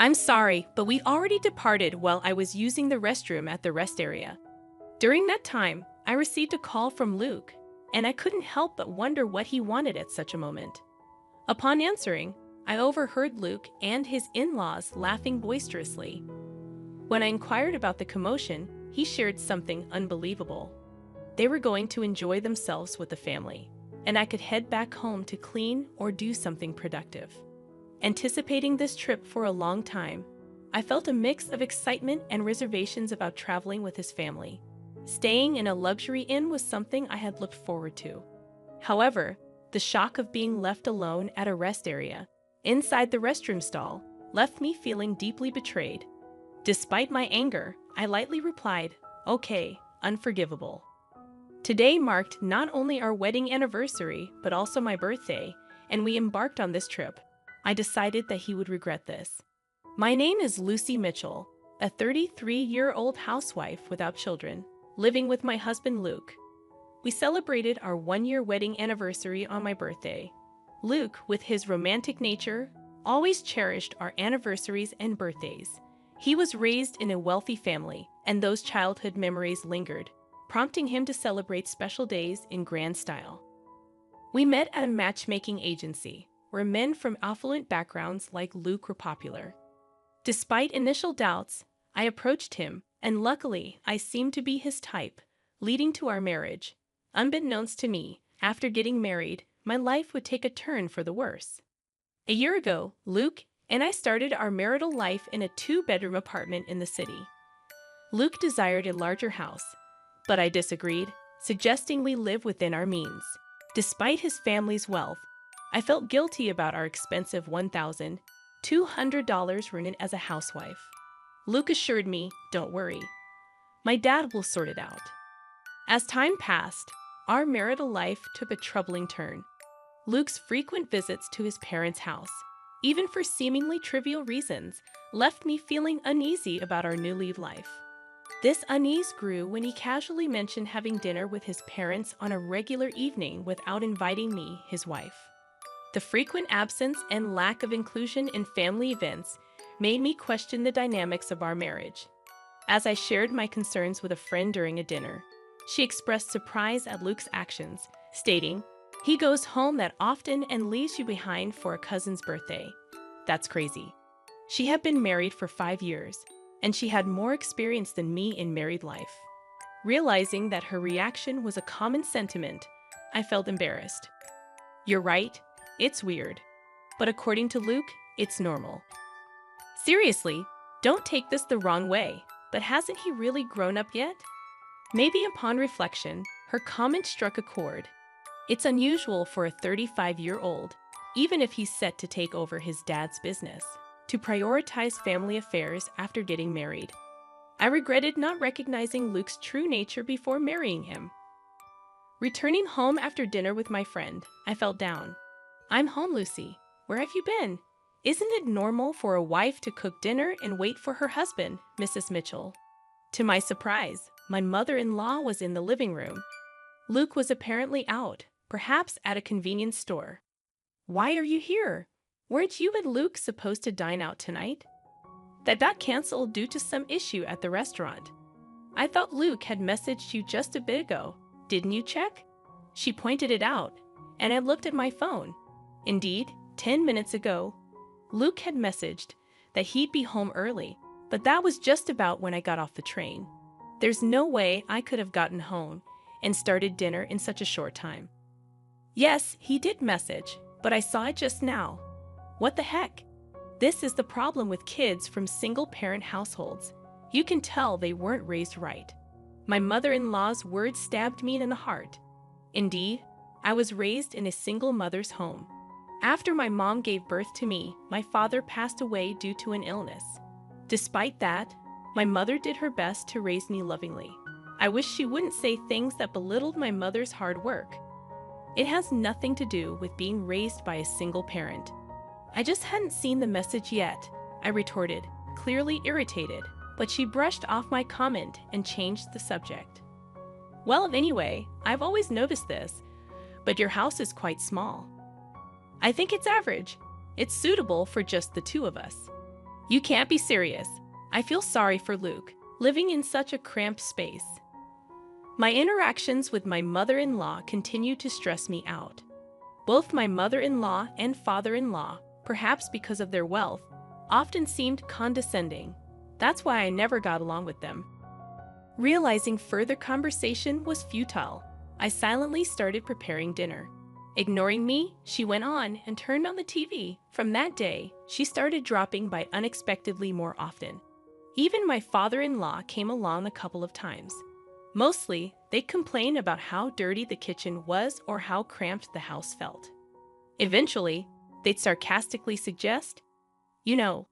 I'm sorry, but we already departed while I was using the restroom at the rest area. During that time, I received a call from Luke, and I couldn't help but wonder what he wanted at such a moment. Upon answering, I overheard Luke and his in-laws laughing boisterously. When I inquired about the commotion, he shared something unbelievable. They were going to enjoy themselves with the family, and I could head back home to clean or do something productive. Anticipating this trip for a long time, I felt a mix of excitement and reservations about traveling with his family. Staying in a luxury inn was something I had looked forward to. However, the shock of being left alone at a rest area, inside the restroom stall, left me feeling deeply betrayed. Despite my anger, I lightly replied, "Okay, unforgivable." Today marked not only our wedding anniversary, but also my birthday, and we embarked on this trip. I decided that he would regret this. My name is Lucy Mitchell, a 33-year-old housewife without children, living with my husband Luke. We celebrated our one-year wedding anniversary on my birthday. Luke, with his romantic nature, always cherished our anniversaries and birthdays. He was raised in a wealthy family, and those childhood memories lingered, prompting him to celebrate special days in grand style. We met at a matchmaking agency, where men from affluent backgrounds like Luke were popular. Despite initial doubts, I approached him, and luckily, I seemed to be his type, leading to our marriage. Unbeknownst to me, after getting married, my life would take a turn for the worse. A year ago, Luke and I started our marital life in a 2-bedroom apartment in the city. Luke desired a larger house, but I disagreed, suggesting we live within our means. Despite his family's wealth, I felt guilty about our expensive $1,200 rent as a housewife. Luke assured me, "Don't worry. My dad will sort it out." As time passed, our marital life took a troubling turn. Luke's frequent visits to his parents' house, even for seemingly trivial reasons, left me feeling uneasy about our newly life. This unease grew when he casually mentioned having dinner with his parents on a regular evening without inviting me, his wife. The frequent absence and lack of inclusion in family events made me question the dynamics of our marriage. As I shared my concerns with a friend during a dinner, she expressed surprise at Luke's actions, stating, "He goes home that often and leaves you behind for a cousin's birthday. That's crazy." She had been married for 5 years, and she had more experience than me in married life. Realizing that her reaction was a common sentiment, I felt embarrassed. "You're right, it's weird. But according to Luke, it's normal." Seriously, don't take this the wrong way, but hasn't he really grown up yet? Maybe upon reflection, her comment struck a chord. It's unusual for a 35-year-old, even if he's set to take over his dad's business, to prioritize family affairs after getting married. I regretted not recognizing Luke's true nature before marrying him. Returning home after dinner with my friend, I felt down. "I'm home, Lucy. Where have you been? Isn't it normal for a wife to cook dinner and wait for her husband, Mrs. Mitchell?" To my surprise, my mother-in-law was in the living room. Luke was apparently out, perhaps at a convenience store. "Why are you here? Weren't you and Luke supposed to dine out tonight?" "That got canceled due to some issue at the restaurant." "I thought Luke had messaged you just a bit ago. Didn't you check?" She pointed it out, and I looked at my phone. Indeed, 10 minutes ago, Luke had messaged that he'd be home early, but that was just about when I got off the train. There's no way I could have gotten home and started dinner in such a short time. Yes, he did message, but I saw it just now. What the heck? This is the problem with kids from single-parent households. You can tell they weren't raised right. My mother-in-law's words stabbed me in the heart. Indeed, I was raised in a single mother's home. After my mom gave birth to me, my father passed away due to an illness. Despite that, my mother did her best to raise me lovingly. I wish she wouldn't say things that belittled my mother's hard work. It has nothing to do with being raised by a single parent. I just hadn't seen the message yet, I retorted, clearly irritated, but she brushed off my comment and changed the subject. "Well, anyway, I've always noticed this, but your house is quite small." "I think it's average. It's suitable for just the two of us." You can't be serious. I feel sorry for Luke, living in such a cramped space. My interactions with my mother-in-law continue to stress me out. Both my mother-in-law and father-in-law, perhaps because of their wealth, often seemed condescending. That's why I never got along with them. Realizing further conversation was futile, I silently started preparing dinner. Ignoring me, she went on and turned on the TV. From that day, she started dropping by unexpectedly more often. Even my father-in-law came along a couple of times. Mostly, they'd complain about how dirty the kitchen was or how cramped the house felt. Eventually, they'd sarcastically suggest, "You know,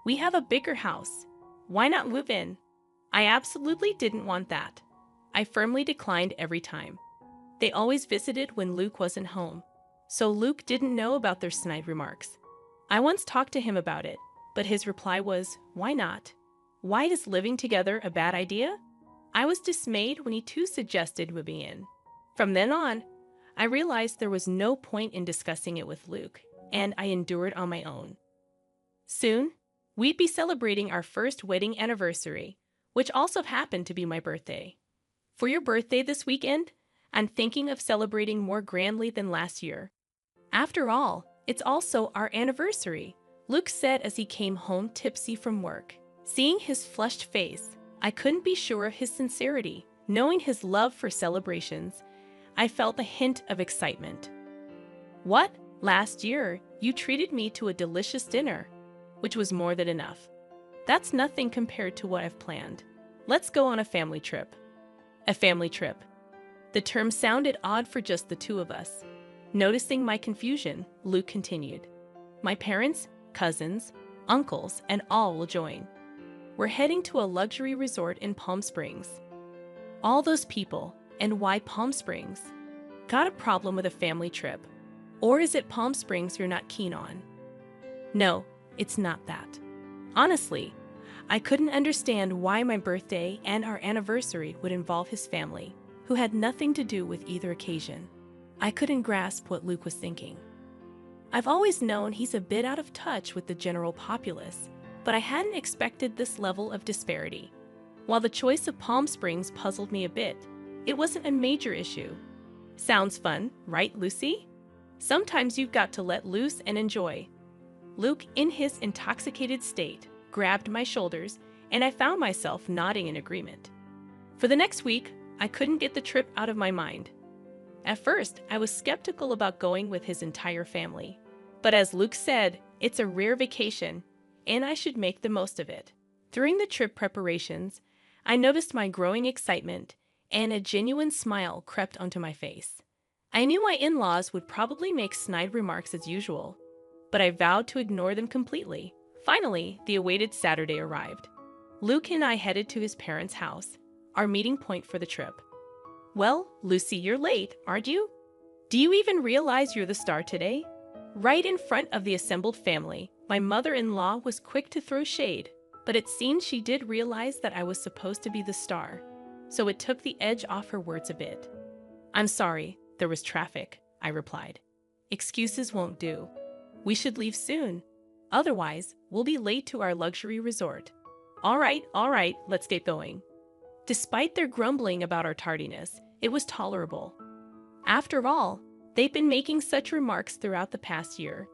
we have a bigger house. Why not move in?" I absolutely didn't want that. I firmly declined every time. They always visited when Luke wasn't home, so Luke didn't know about their snide remarks. I once talked to him about it, but his reply was, "Why not? Why is living together a bad idea?" I was dismayed when he too suggested moving in. From then on, I realized there was no point in discussing it with Luke, and I endured on my own. Soon, we'd be celebrating our first wedding anniversary, which also happened to be my birthday. For your birthday this weekend, I'm thinking of celebrating more grandly than last year. After all, it's also our anniversary, Luke said as he came home tipsy from work. Seeing his flushed face, I couldn't be sure of his sincerity. Knowing his love for celebrations, I felt a hint of excitement. "What? Last year, you treated me to a delicious dinner," which was more than enough. "That's nothing compared to what I've planned. Let's go on a family trip." A family trip. The term sounded odd for just the two of us. Noticing my confusion, Luke continued, "My parents, cousins, uncles, and all will join. We're heading to a luxury resort in Palm Springs." All those people, and why Palm Springs? Got a problem with a family trip? Or is it Palm Springs you're not keen on? No, it's not that. Honestly, I couldn't understand why my birthday and our anniversary would involve his family, who had nothing to do with either occasion. I couldn't grasp what Luke was thinking. I've always known he's a bit out of touch with the general populace, but I hadn't expected this level of disparity. While the choice of Palm Springs puzzled me a bit, it wasn't a major issue. Sounds fun, right, Lucy? Sometimes you've got to let loose and enjoy. Luke, in his intoxicated state, grabbed my shoulders, and I found myself nodding in agreement. For the next week, I couldn't get the trip out of my mind. At first, I was skeptical about going with his entire family. But as Luke said, it's a rare vacation, and I should make the most of it. During the trip preparations, I noticed my growing excitement, and a genuine smile crept onto my face. I knew my in-laws would probably make snide remarks as usual, but I vowed to ignore them completely. Finally, the awaited Saturday arrived. Luke and I headed to his parents' house, our meeting point for the trip. "Well, Lucy, you're late, aren't you? Do you even realize you're the star today?" Right in front of the assembled family, my mother-in-law was quick to throw shade, but it seemed she did realize that I was supposed to be the star, so it took the edge off her words a bit. "I'm sorry, there was traffic," I replied. "Excuses won't do. We should leave soon. Otherwise, we'll be late to our luxury resort." All right, let's get going." Despite their grumbling about our tardiness, it was tolerable. After all, they'd been making such remarks throughout the past year.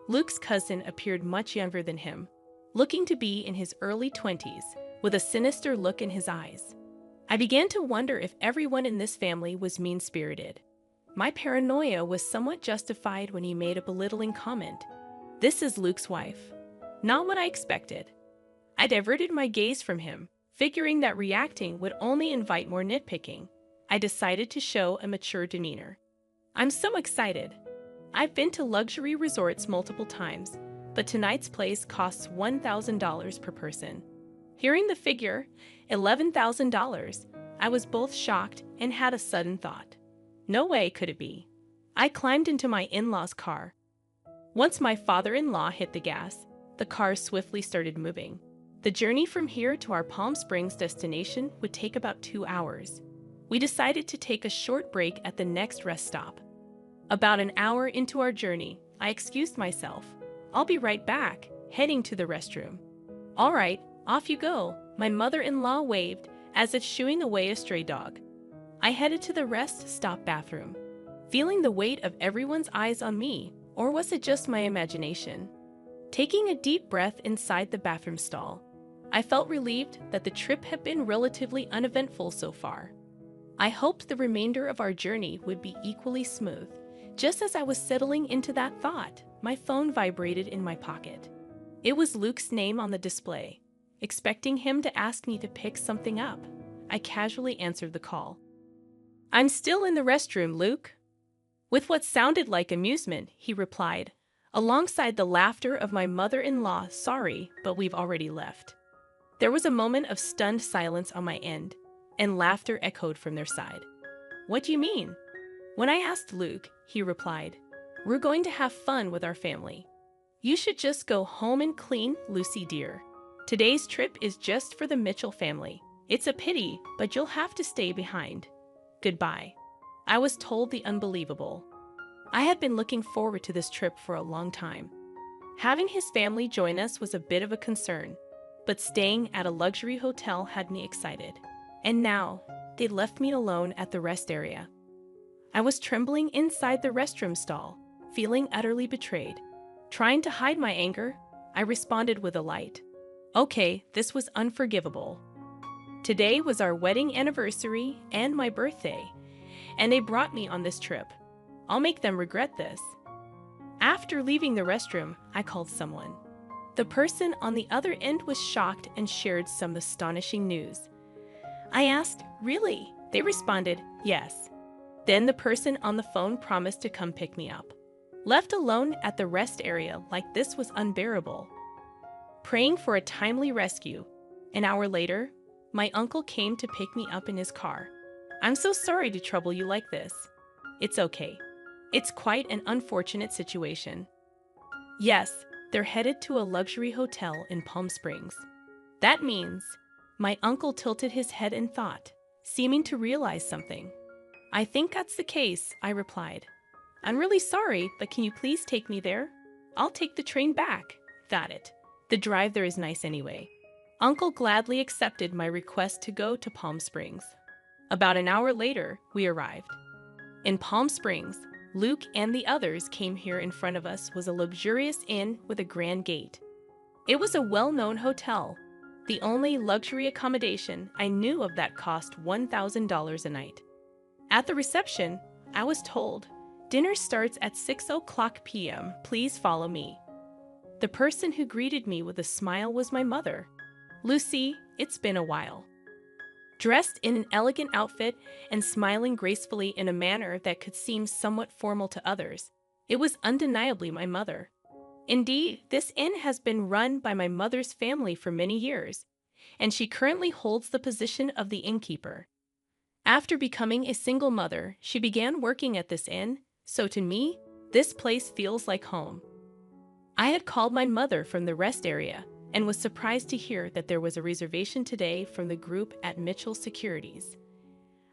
Luke's cousin appeared much younger than him, looking to be in his early 20s, with a sinister look in his eyes. I began to wonder if everyone in this family was mean-spirited. My paranoia was somewhat justified when he made a belittling comment. "This is Luke's wife." Not what I expected. I diverted my gaze from him, figuring that reacting would only invite more nitpicking. I decided to show a mature demeanor. "I'm so excited. I've been to luxury resorts multiple times, but tonight's place costs $1,000 per person." Hearing the figure, $11,000, I was both shocked and had a sudden thought. No way could it be. I climbed into my in-laws' car. Once my father-in-law hit the gas, the car swiftly started moving. The journey from here to our Palm Springs destination would take about 2 hours. We decided to take a short break at the next rest stop. About an hour into our journey, I excused myself. "I'll be right back," heading to the restroom. All right, off you go, my mother-in-law waved, as if shooing away a stray dog. I headed to the rest stop bathroom, feeling the weight of everyone's eyes on me, or was it just my imagination? Taking a deep breath inside the bathroom stall, I felt relieved that the trip had been relatively uneventful so far. I hoped the remainder of our journey would be equally smooth. Just as I was settling into that thought, my phone vibrated in my pocket. It was Luke's name on the display. Expecting him to ask me to pick something up, I casually answered the call. "I'm still in the restroom, Luke." With what sounded like amusement, he replied, alongside the laughter of my mother-in-law, "Sorry, but we've already left." There was a moment of stunned silence on my end, and laughter echoed from their side. "What do you mean?" When I asked Luke, he replied, "We're going to have fun with our family. You should just go home and clean, Lucy dear. Today's trip is just for the Mitchell family. It's a pity, but you'll have to stay behind. Goodbye." I was told the unbelievable. I had been looking forward to this trip for a long time. Having his family join us was a bit of a concern, but staying at a luxury hotel had me excited. And now, they left me alone at the rest area. I was trembling inside the restroom stall, feeling utterly betrayed. Trying to hide my anger, I responded with a light, "Okay, this was unforgivable. Today was our wedding anniversary and my birthday, and they brought me on this trip. I'll make them regret this." After leaving the restroom, I called someone. The person on the other end was shocked and shared some astonishing news. I asked, "Really?" They responded, "Yes." Then the person on the phone promised to come pick me up. Left alone at the rest area like this was unbearable. Praying for a timely rescue, an hour later, my uncle came to pick me up in his car. "I'm so sorry to trouble you like this." "It's okay. It's quite an unfortunate situation." Yes, they're headed to a luxury hotel in Palm Springs. That means, my uncle tilted his head in thought, seeming to realize something. "I think that's the case," I replied. "I'm really sorry, but can you please take me there? I'll take the train back." "Got it. The drive there is nice anyway." Uncle gladly accepted my request to go to Palm Springs. About an hour later, we arrived. In Palm Springs, Luke and the others came here. In front of us was a luxurious inn with a grand gate. It was a well-known hotel, the only luxury accommodation I knew of that cost $1,000 a night. At the reception, I was told, "Dinner starts at 6:00 p.m. Please follow me." The person who greeted me with a smile was my mother. "Lucy, it's been a while." Dressed in an elegant outfit and smiling gracefully in a manner that could seem somewhat formal to others, it was undeniably my mother. Indeed, this inn has been run by my mother's family for many years, and she currently holds the position of the innkeeper. After becoming a single mother, she began working at this inn, so to me, this place feels like home. I had called my mother from the rest area and was surprised to hear that there was a reservation today from the group at Mitchell Securities.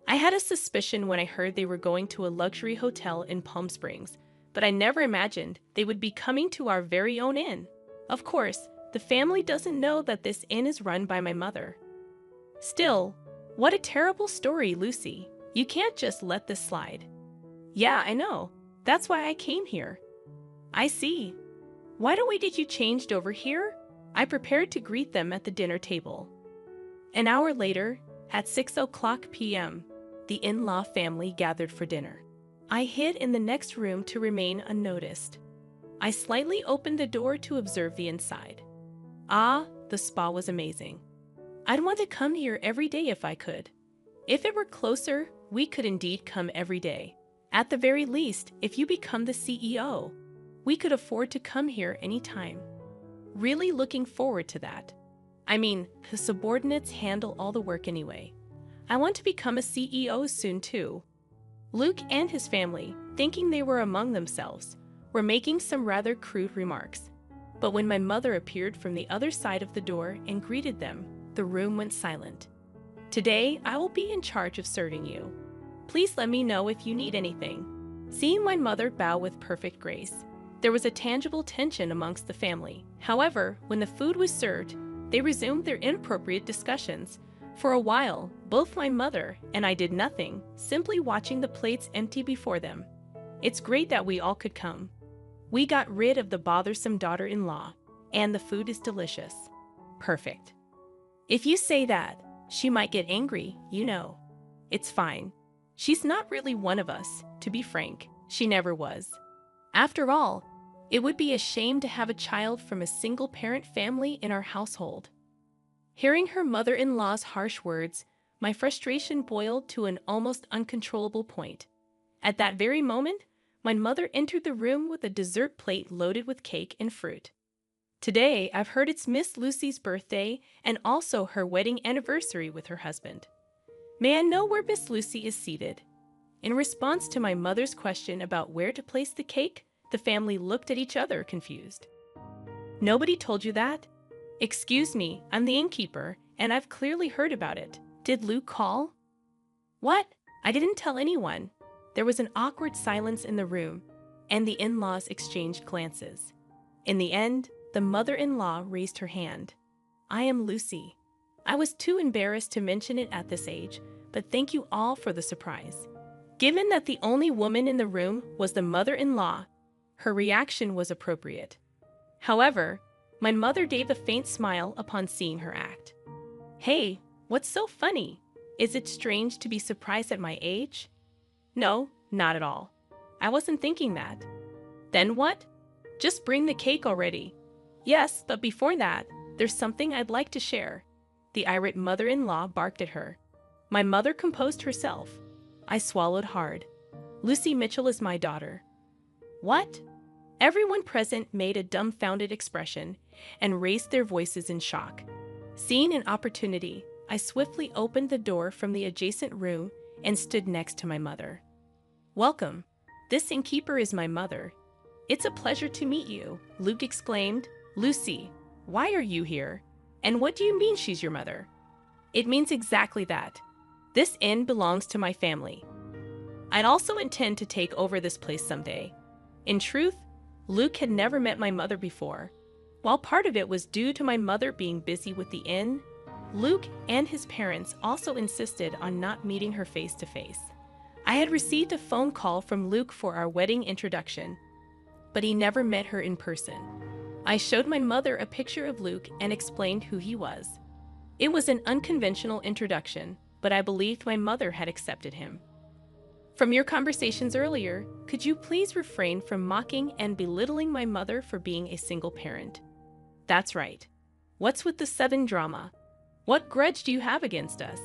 I had a suspicion when I heard they were going to a luxury hotel in Palm Springs, but I never imagined they would be coming to our very own inn. Of course, the family doesn't know that this inn is run by my mother. Still, what a terrible story, Lucy. You can't just let this slide. "Yeah, I know. That's why I came here." "I see. Why don't we get you changed over here?" I prepared to greet them at the dinner table. An hour later, at 6:00 p.m., the in-law family gathered for dinner. I hid in the next room to remain unnoticed. I slightly opened the door to observe the inside. The spa was amazing. I'd want to come here every day if I could. If it were closer, we could indeed come every day. At the very least, if you become the CEO, we could afford to come here anytime. Really looking forward to that. I mean, the subordinates handle all the work anyway. I want to become a CEO soon too. Luke and his family, thinking they were among themselves, were making some rather crude remarks. But when my mother appeared from the other side of the door and greeted them, the room went silent. "Today, I will be in charge of serving you. Please let me know if you need anything." Seeing my mother bow with perfect grace, there was a tangible tension amongst the family. However, when the food was served, they resumed their inappropriate discussions. For a while, both my mother and I did nothing, simply watching the plates empty before them. It's great that we all could come. We got rid of the bothersome daughter-in-law, and the food is delicious. Perfect. If you say that, she might get angry, you know. It's fine. She's not really one of us, to be frank. She never was. After all, it would be a shame to have a child from a single-parent family in our household. Hearing her mother-in-law's harsh words, my frustration boiled to an almost uncontrollable point. At that very moment, my mother entered the room with a dessert plate loaded with cake and fruit. Today, I've heard it's Miss Lucy's birthday and also her wedding anniversary with her husband. May I know where Miss Lucy is seated? In response to my mother's question about where to place the cake, the family looked at each other confused. Nobody told you that? Excuse me, I'm the innkeeper, and I've clearly heard about it. Did Luke call? What? I didn't tell anyone. There was an awkward silence in the room, and the in-laws exchanged glances. In the end, the mother-in-law raised her hand. I am Lucy. I was too embarrassed to mention it at this age, but thank you all for the surprise. Given that the only woman in the room was the mother-in-law, her reaction was appropriate. However, my mother gave a faint smile upon seeing her act. Hey, what's so funny? Is it strange to be surprised at my age? No, not at all. I wasn't thinking that. Then what? Just bring the cake already. Yes, but before that, there's something I'd like to share. The irate mother-in-law barked at her. My mother composed herself. I swallowed hard. Lucy Mitchell is my daughter. What? Everyone present made a dumbfounded expression and raised their voices in shock. Seeing an opportunity, I swiftly opened the door from the adjacent room and stood next to my mother. Welcome. This innkeeper is my mother. It's a pleasure to meet you, Luke exclaimed. Lucy, why are you here? And what do you mean she's your mother? It means exactly that. This inn belongs to my family. I'd also intend to take over this place someday. In truth, Luke had never met my mother before. While part of it was due to my mother being busy with the inn, Luke and his parents also insisted on not meeting her face to face. I had received a phone call from Luke for our wedding introduction, but he never met her in person. I showed my mother a picture of Luke and explained who he was. It was an unconventional introduction, but I believed my mother had accepted him. From your conversations earlier, could you please refrain from mocking and belittling my mother for being a single parent? That's right. What's with the sudden drama? What grudge do you have against us?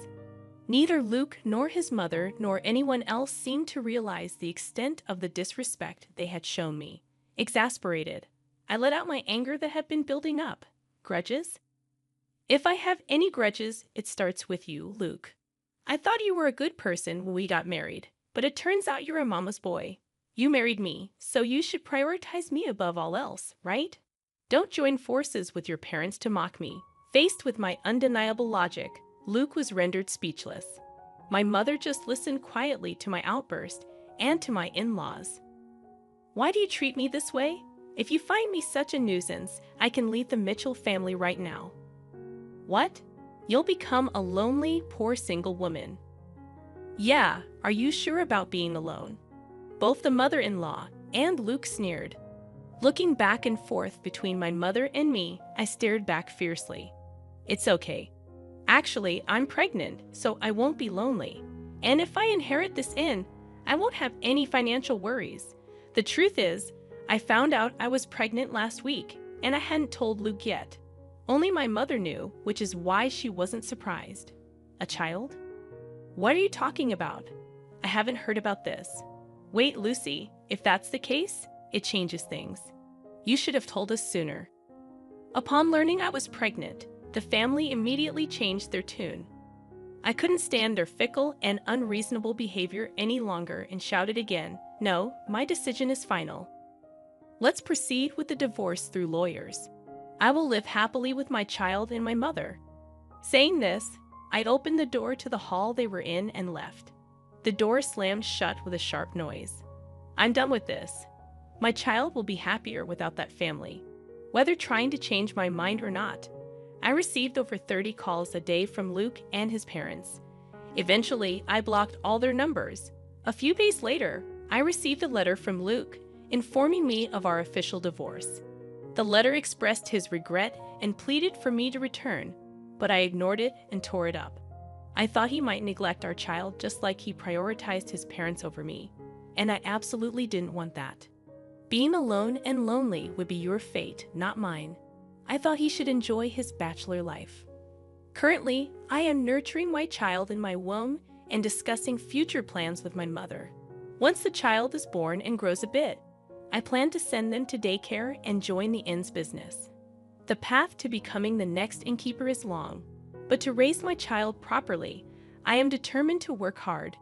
Neither Luke nor his mother nor anyone else seemed to realize the extent of the disrespect they had shown me. Exasperated, I let out my anger that had been building up. Grudges? If I have any grudges, it starts with you, Luke. I thought you were a good person when we got married, but it turns out you're a mama's boy. You married me, so you should prioritize me above all else, right? Don't join forces with your parents to mock me. Faced with my undeniable logic, Luke was rendered speechless. My mother just listened quietly to my outburst and to my in-laws. Why do you treat me this way? If you find me such a nuisance, I can leave the Mitchell family right now. What? You'll become a lonely, poor single woman. Yeah, are you sure about being alone? Both the mother-in-law and Luke sneered. Looking back and forth between my mother and me, I stared back fiercely. It's okay. Actually, I'm pregnant, so I won't be lonely. And if I inherit this inn, I won't have any financial worries. The truth is, I found out I was pregnant last week, and I hadn't told Luke yet. Only my mother knew, which is why she wasn't surprised. A child? What are you talking about? I haven't heard about this. Wait, Lucy, if that's the case, it changes things. You should have told us sooner. Upon learning I was pregnant, the family immediately changed their tune. I couldn't stand their fickle and unreasonable behavior any longer and shouted again, No, my decision is final. Let's proceed with the divorce through lawyers. I will live happily with my child and my mother. Saying this, I'd opened the door to the hall they were in and left. The door slammed shut with a sharp noise. I'm done with this. My child will be happier without that family, whether trying to change my mind or not. I received over 30 calls a day from Luke and his parents. Eventually, I blocked all their numbers. A few days later, I received a letter from Luke informing me of our official divorce. The letter expressed his regret and pleaded for me to return, but I ignored it and tore it up. I thought he might neglect our child just like he prioritized his parents over me, and I absolutely didn't want that. Being alone and lonely would be your fate, not mine. I thought he should enjoy his bachelor life. Currently, I am nurturing my child in my womb and discussing future plans with my mother. Once the child is born and grows a bit, I plan to send them to daycare and join the inn's business. The path to becoming the next innkeeper is long, but to raise my child properly, I am determined to work hard